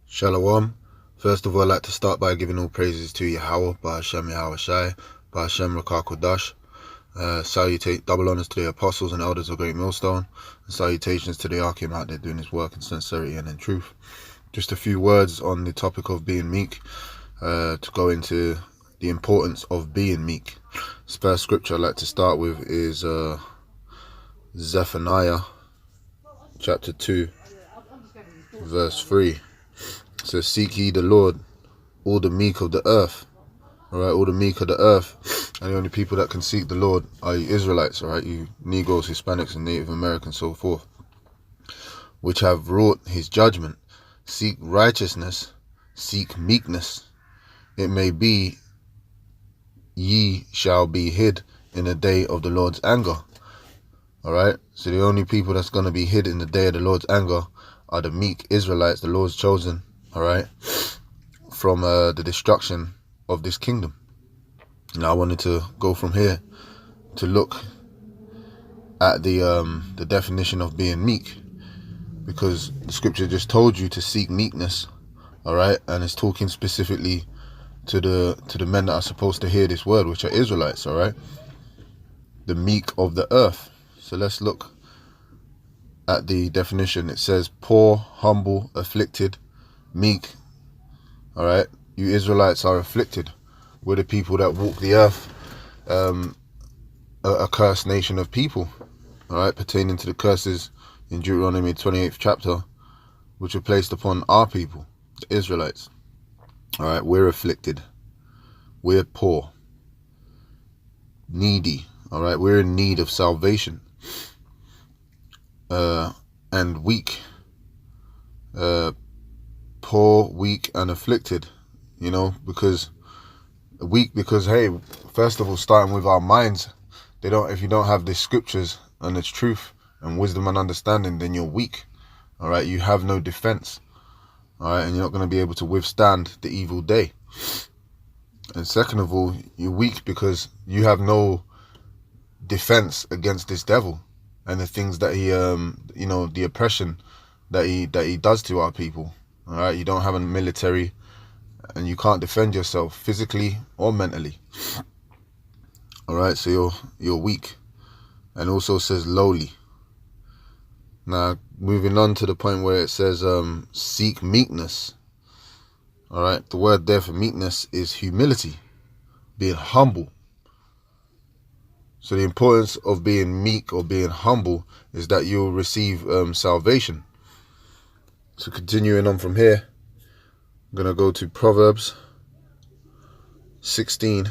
Shalom. First of all, I'd like to start by giving all praises to Yahweh, Ba'ashem Yahweh Shai, Ba'ashem Rakah Kodash. Salutate double honors to the apostles and elders of Great Millstone, and salutations to the Archim out there doing his work in sincerity and in truth. Just a few words on the topic of being meek, to go into the importance of being meek. This first scripture I'd like to start with is Zephaniah chapter 2, verse 3. It says, "Seek ye the Lord, all the meek of the earth." Alright, all the meek of the earth. And the only people that can seek the Lord are you Israelites, alright, you Negroes, Hispanics, and Native Americans, so forth, which have wrought his judgment. Seek righteousness, seek meekness. It may be ye shall be hid in the day of the Lord's anger. Alright, so the only people that's going to be hid in the day of the Lord's anger are the meek Israelites, the Lord's chosen, alright, from the destruction of this kingdom. Now I wanted to go from here to look at the definition of being meek, because the scripture just told you to seek meekness, all right, and it's talking specifically to the men that are supposed to hear this word, which are Israelites, all right, the meek of the earth. So let's look at the definition. It says poor, humble, afflicted, meek. All right, you Israelites are afflicted. We're the people that walk the earth, a cursed nation of people, all right, pertaining to the curses in Deuteronomy 28th chapter, which are placed upon our people, the Israelites. All right, we're afflicted, we're poor, needy, all right, we're in need of salvation, and weak, poor, weak, and afflicted, you know, because weak, because hey, first of all, starting with our minds, if you don't have the scriptures and its truth and wisdom and understanding, then you're weak, all right, you have no defense, all right, and you're not going to be able to withstand the evil day. And second of all, you're weak because you have no defense against this devil and the things that he you know, the oppression that he does to our people, all right. You don't have a military, and you can't defend yourself physically or mentally, all right, so you're weak. And also says lowly. Now moving on to the point where it says seek meekness, all right, the word there for meekness is humility, being humble. So the importance of being meek or being humble is that you'll receive salvation. So continuing on from here, I'm going to go to Proverbs 16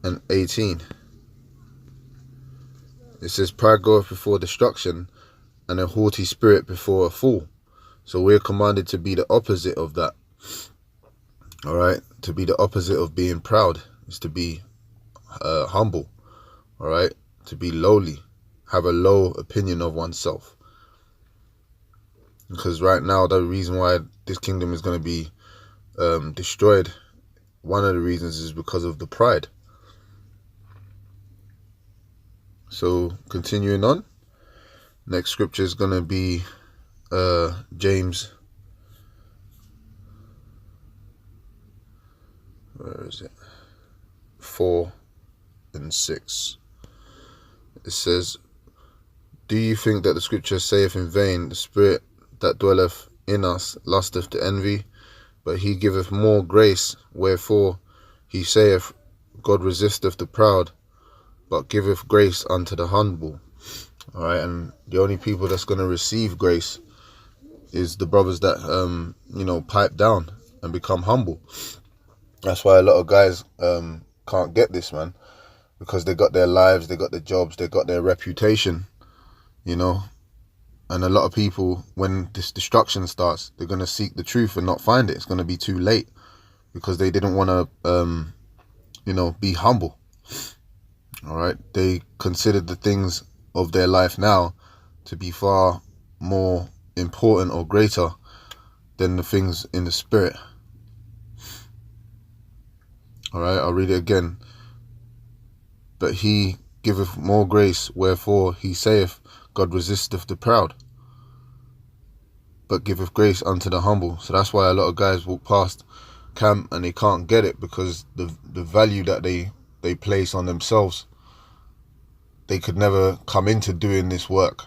and 18. It says, pride goeth before destruction, and a haughty spirit before a fall. So we're commanded to be the opposite of that. All right, to be the opposite of being proud is to be humble. All right, to be lowly, have a low opinion of oneself. Because right now, the reason why this kingdom is going to be destroyed, one of the reasons is because of the pride. So continuing on, next scripture is going to be James, where is it, 4 and 6. It says, do you think that the scripture saith in vain, the spirit that dwelleth in us lusteth to envy, but he giveth more grace, wherefore he saith, God resisteth the proud, but giveth grace unto the humble. All right, and the only people that's going to receive grace is the brothers that you know, pipe down and become humble. That's why a lot of guys can't get this, man, because they got their lives, they got their jobs, they got their reputation, you know. And a lot of people, when this destruction starts, they're going to seek the truth and not find it. It's going to be too late because they didn't want to you know, be humble. All right, they considered the things of their life now to be far more important or greater than the things in the spirit. All right, I'll read it again. But he giveth more grace, wherefore he saith, God resisteth the proud. but giveth grace unto the humble. So that's why a lot of guys walk past camp and they can't get it, because the value that they place on themselves, they could never come into doing this work.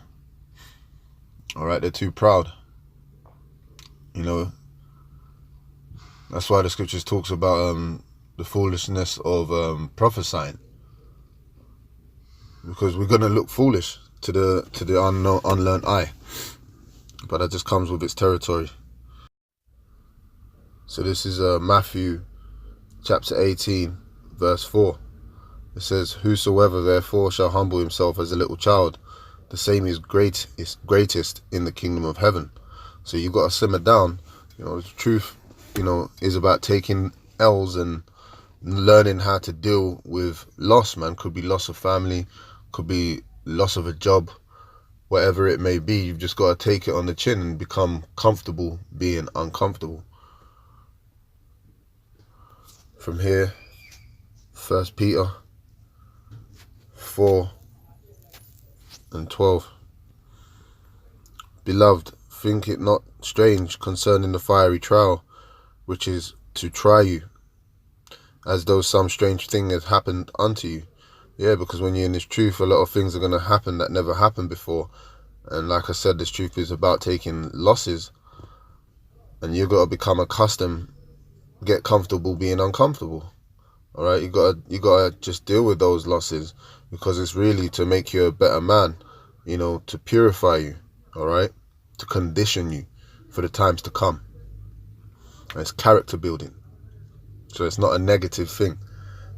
All right, they're too proud. You know, that's why the scriptures talks about the foolishness of prophesying, because we're gonna look foolish to the unlearned eye, but that just comes with its territory. So this is Matthew chapter 18 verse 4. It says, whosoever therefore shall humble himself as a little child, the same is greatest in the kingdom of heaven. So you got to simmer down. You know, the truth, you know, is about taking L's and learning how to deal with loss, man. Could be loss of family, could be loss of a job, whatever it may be. You've just got to take it on the chin and become comfortable being uncomfortable. From here, 1 Peter 4 and 12. Beloved, think it not strange concerning the fiery trial, which is to try you, as though some strange thing has happened unto you. Yeah, because when you're in this truth, a lot of things are going to happen that never happened before. And like I said, this truth is about taking losses. And you've got to become accustomed, get comfortable being uncomfortable. All right, you gotta just deal with those losses, because it's really to make you a better man, you know, to purify you, all right, to condition you for the times to come. And it's character building, so it's not a negative thing.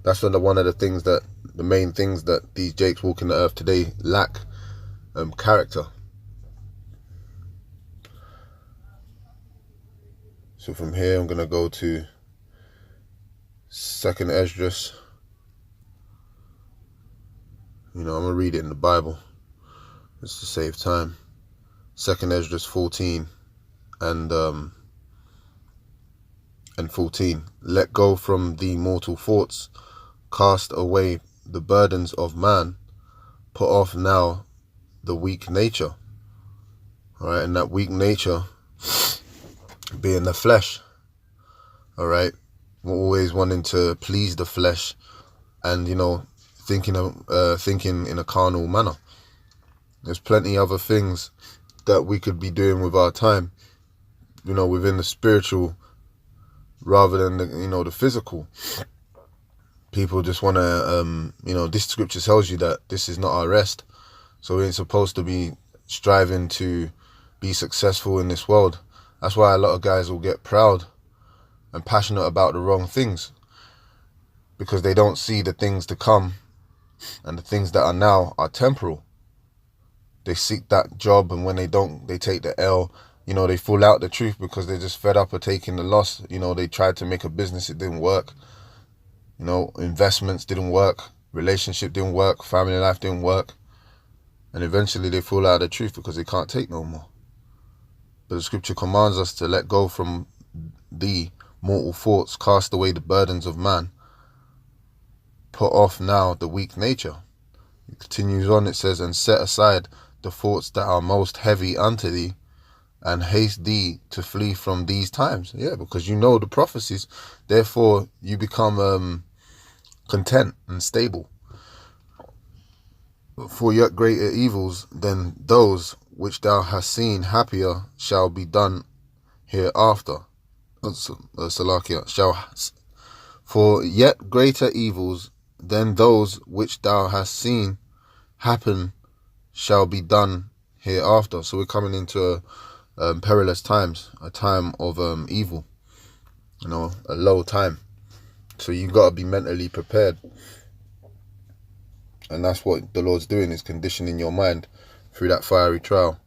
That's one of the main things that these Jakes walking the earth today lack, character. So from here, I'm gonna go to 2nd Esdras. You know, I'm going to read it in the Bible just to save time. 2nd Esdras 14 and 14. Let go from the mortal thoughts, cast away the burdens of man, put off now the weak nature. All right, and that weak nature being the flesh. All right, we're always wanting to please the flesh, and you know, thinking in a carnal manner. There's plenty other things that we could be doing with our time, you know, within the spiritual rather than the physical. People just want to, this scripture tells you that this is not our rest. So we ain't supposed to be striving to be successful in this world. That's why a lot of guys will get proud and passionate about the wrong things, because they don't see the things to come, and the things that are now are temporal. They seek that job, and when they don't, they take the L. You know, they fall out the truth because they're just fed up of taking the loss. You know, they tried to make a business, it didn't work. You know, investments didn't work, relationship didn't work, family life didn't work. And eventually they fall out of the truth because they can't take no more. But the scripture commands us to let go from the mortal thoughts, cast away the burdens of man, put off now the weak nature. It continues on, it says, and set aside the thoughts that are most heavy unto thee, and haste thee to flee from these times. Yeah, because you know the prophecies, therefore you become content and stable. For yet greater evils than those which thou hast seen happier shall be done hereafter. For yet greater evils than those which thou hast seen happen shall be done hereafter. So we're coming into perilous times, a time of evil, you know, a low time. So you got to be mentally prepared. And that's what the Lord's doing, is conditioning your mind through that fiery trial.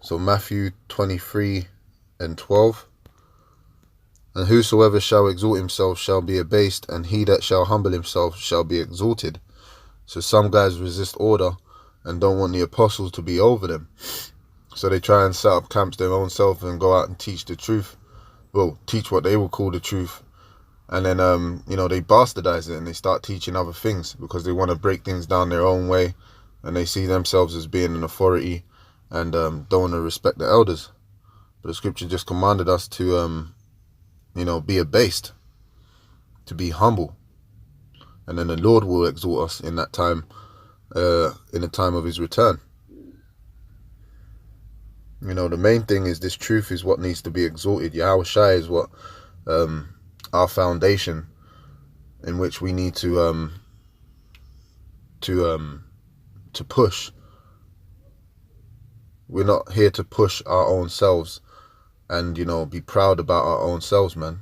So Matthew 23 and 12. And whosoever shall exalt himself shall be abased, and he that shall humble himself shall be exalted. So some guys resist order and don't want the apostles to be over them. So they try and set up camps their own self and go out and teach the truth. Well, teach what they will call the truth. And then, they bastardize it and they start teaching other things because they want to break things down their own way. And they see themselves as being an authority and don't want to respect the elders. But the scripture just commanded us to, be abased, to be humble. And then the Lord will exalt us in that time, in the time of his return. The main thing is this truth is what needs to be exalted. Yahweh Shai is what, our foundation in which we need to push. We're not here to push our own selves and, be proud about our own selves, man.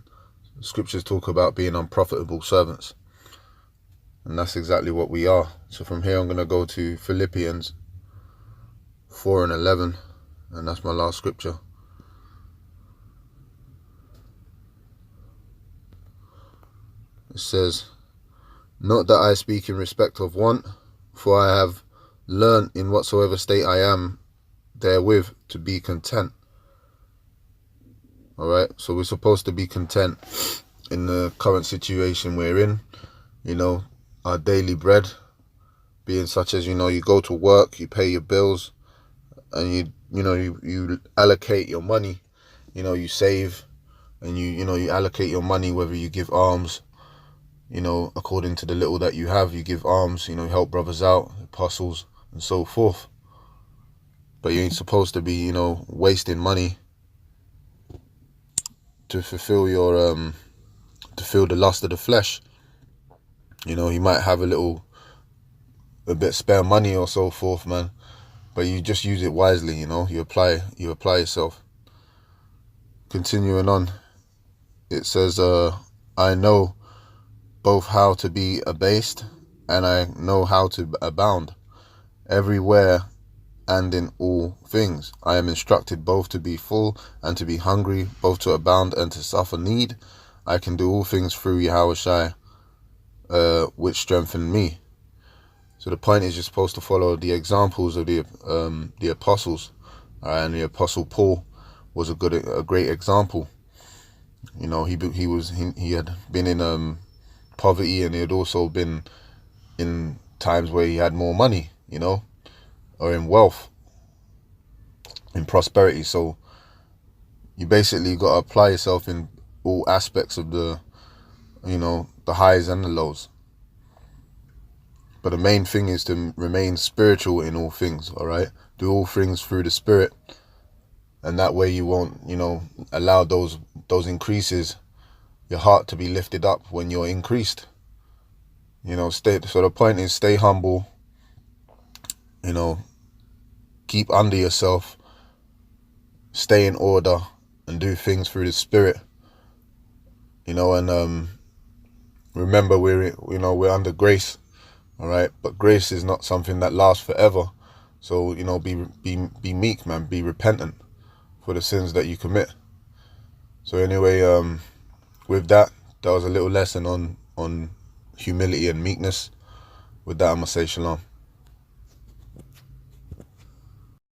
Scriptures talk about being unprofitable servants. And that's exactly what we are. So from here, I'm going to go to Philippians 4:11. And that's my last scripture. It says, "Not that I speak in respect of want, for I have learned in whatsoever state I am therewith to be content." All right, so we're supposed to be content in the current situation we're in. Our daily bread being such as, you go to work, you pay your bills, and you allocate your money. You save, and you allocate your money, whether you give alms, according to the little that you have, you give alms, help brothers out, apostles, and so forth. But you ain't supposed to be, wasting money to fulfill your, to fill the lust of the flesh. You might have a bit spare money or so forth, man, but you just use it wisely. You apply yourself. Continuing on, it says, "I know both how to be abased, and I know how to abound. Everywhere and in all things I am instructed both to be full and to be hungry, both to abound and to suffer need. I can do all things through Yahweh Shai, which strengthen me." So the point is, you're supposed to follow the examples of the apostles, and the apostle Paul was a great example. He had been in poverty, and he had also been in times where he had more money, or in wealth, in prosperity. So you basically got to apply yourself in all aspects of the highs and the lows. But the main thing is to remain spiritual in all things, all right? Do all things through the Spirit. And that way you won't, allow those increases, your heart to be lifted up when you're increased. So the point is, stay humble, keep under yourself, stay in order, and do things through the Spirit. And remember, we're under grace. All right, but grace is not something that lasts forever. So be meek, man. Be repentant for the sins that you commit. So anyway, with that was a little lesson on humility and meekness. With that, I'm gonna say shalom.